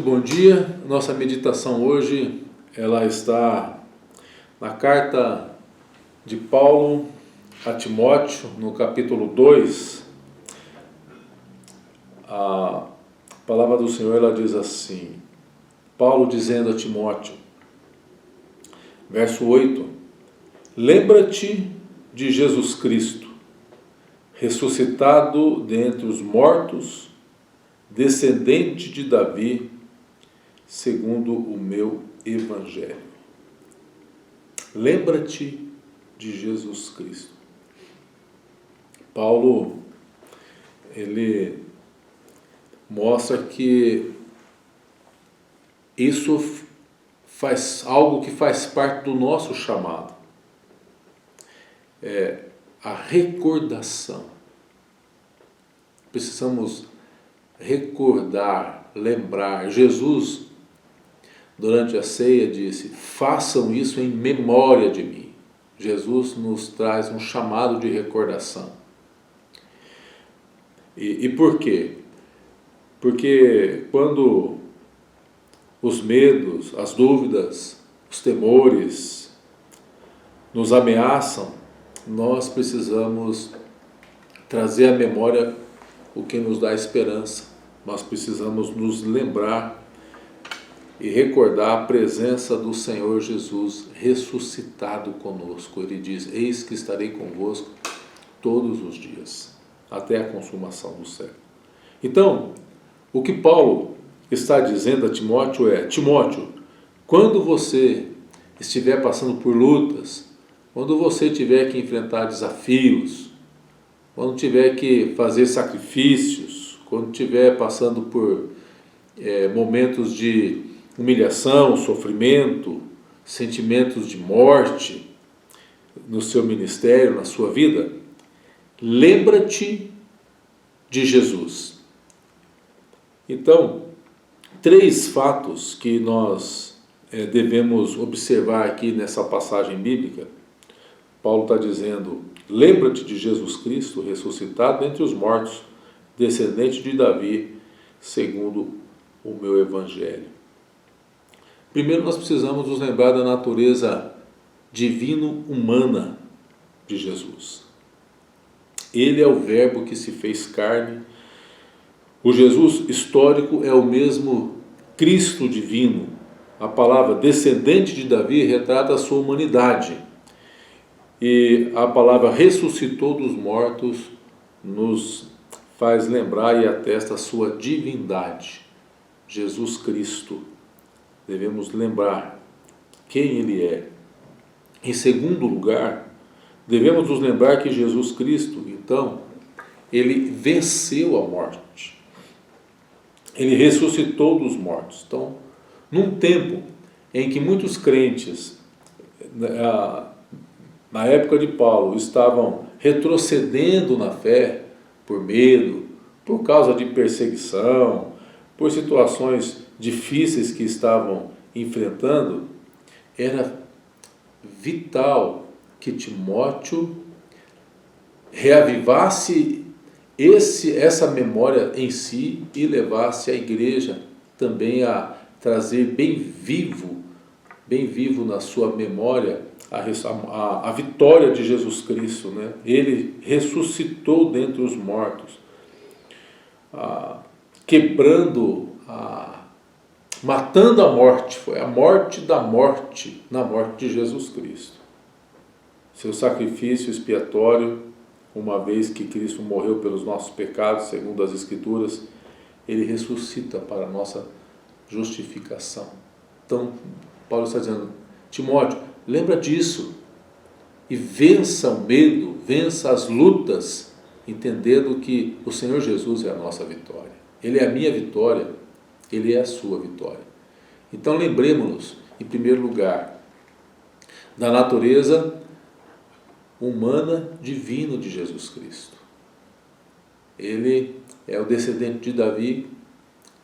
bom dia. Nossa meditação hoje, ela está na carta de Paulo a Timóteo, no capítulo 2. A palavra do Senhor, ela diz assim, Paulo dizendo a Timóteo, verso 8, lembra-te de Jesus Cristo, ressuscitado dentre os mortos, descendente de Davi, segundo o meu Evangelho. Lembra-te de Jesus Cristo. Paulo, ele mostra que isso faz algo que faz parte do nosso chamado. É a recordação. Precisamos recordar, lembrar. Jesus, durante a ceia, disse, façam isso em memória de mim. Jesus nos traz um chamado de recordação. E por quê? Porque quando os medos, as dúvidas, os temores nos ameaçam, nós precisamos trazer à memória o que nos dá esperança. Nós precisamos nos lembrar e recordar a presença do Senhor Jesus ressuscitado conosco. Ele diz, eis que estarei convosco todos os dias, até a consumação do século. Então, o que Paulo está dizendo a Timóteo é, Timóteo, quando você estiver passando por lutas, quando você tiver que enfrentar desafios, quando tiver que fazer sacrifícios, quando estiver passando por momentos de humilhação, sofrimento, sentimentos de morte no seu ministério, na sua vida, lembra-te de Jesus. Então, 3 fatos que nós devemos observar aqui nessa passagem bíblica. Paulo está dizendo, lembra-te de Jesus Cristo, ressuscitado dentre os mortos, descendente de Davi, segundo o meu Evangelho. Primeiro nós precisamos nos lembrar da natureza divino-humana de Jesus. Ele é o verbo que se fez carne. O Jesus histórico é o mesmo Cristo divino. A palavra descendente de Davi retrata a sua humanidade. E a palavra ressuscitou dos mortos nos faz lembrar e atesta a sua divindade. Jesus Cristo. Devemos lembrar quem Ele é. Em segundo lugar, devemos nos lembrar que Jesus Cristo, então, Ele venceu a morte. Ele ressuscitou dos mortos. Então, num tempo em que muitos crentes, na época de Paulo, estavam retrocedendo na fé por medo, por causa de perseguição, por situações difíceis que estavam enfrentando, era vital que Timóteo reavivasse essa memória em si e levasse a igreja também a trazer bem vivo na sua memória a vitória de Jesus Cristo, né? Ele ressuscitou dentre os mortos, matando a morte. Foi a morte da morte na morte de Jesus Cristo. Seu sacrifício expiatório, uma vez que Cristo morreu pelos nossos pecados, segundo as Escrituras, Ele ressuscita para a nossa justificação. Então, Paulo está dizendo, Timóteo, lembra disso e vença o medo, vença as lutas, entendendo que o Senhor Jesus é a nossa vitória. Ele é a minha vitória, Ele é a sua vitória. Então lembremos-nos, em primeiro lugar, da natureza humana divina de Jesus Cristo. Ele é o descendente de Davi,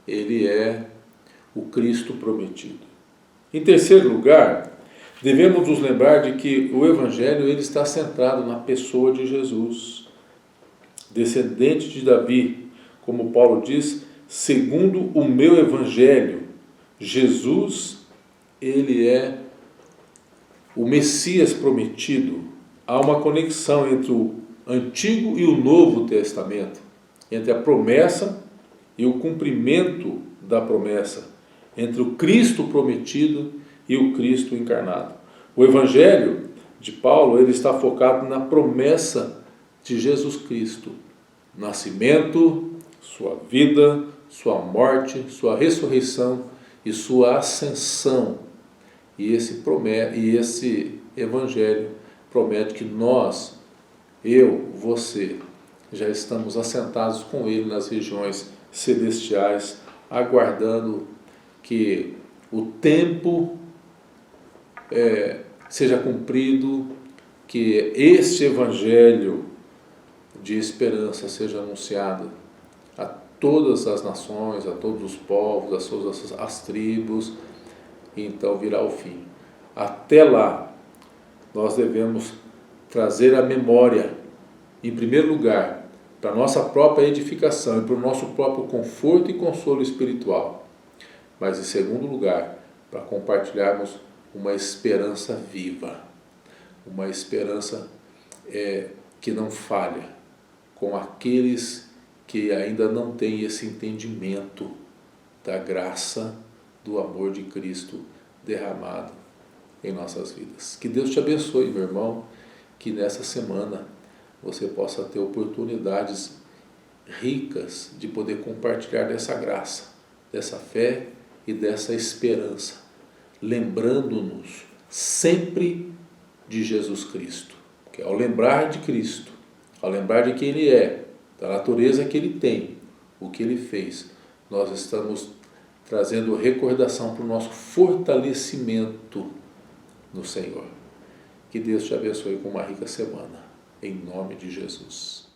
Ele é o Cristo prometido. Em terceiro lugar, devemos nos lembrar de que o Evangelho ele está centrado na pessoa de Jesus, descendente de Davi, como Paulo diz, segundo o meu Evangelho. Jesus, ele é o Messias prometido. Há uma conexão entre o Antigo e o Novo Testamento, entre a promessa e o cumprimento da promessa, entre o Cristo prometido e o Cristo encarnado. O Evangelho de Paulo, ele está focado na promessa de Jesus Cristo, nascimento, sua vida, sua morte, sua ressurreição e sua ascensão. E esse Evangelho promete que nós, eu, você, já estamos assentados com Ele nas regiões celestiais, aguardando que o tempo seja cumprido, que este Evangelho de esperança seja anunciado a todas as nações, a todos os povos, a todas as tribos, e então virá o fim. Até lá, nós devemos trazer à memória, em primeiro lugar, para a nossa própria edificação e para o nosso próprio conforto e consolo espiritual, mas em segundo lugar, para compartilharmos uma esperança viva, uma esperança que não falha, com aqueles que ainda não têm esse entendimento da graça, do amor de Cristo derramado em nossas vidas. Que Deus te abençoe, meu irmão, que nessa semana você possa ter oportunidades ricas de poder compartilhar dessa graça, dessa fé e dessa esperança, lembrando-nos sempre de Jesus Cristo, que ao lembrar de Cristo, ao lembrar de quem Ele é, da natureza que Ele tem, o que Ele fez, nós estamos trazendo recordação para o nosso fortalecimento no Senhor. Que Deus te abençoe com uma rica semana, em nome de Jesus.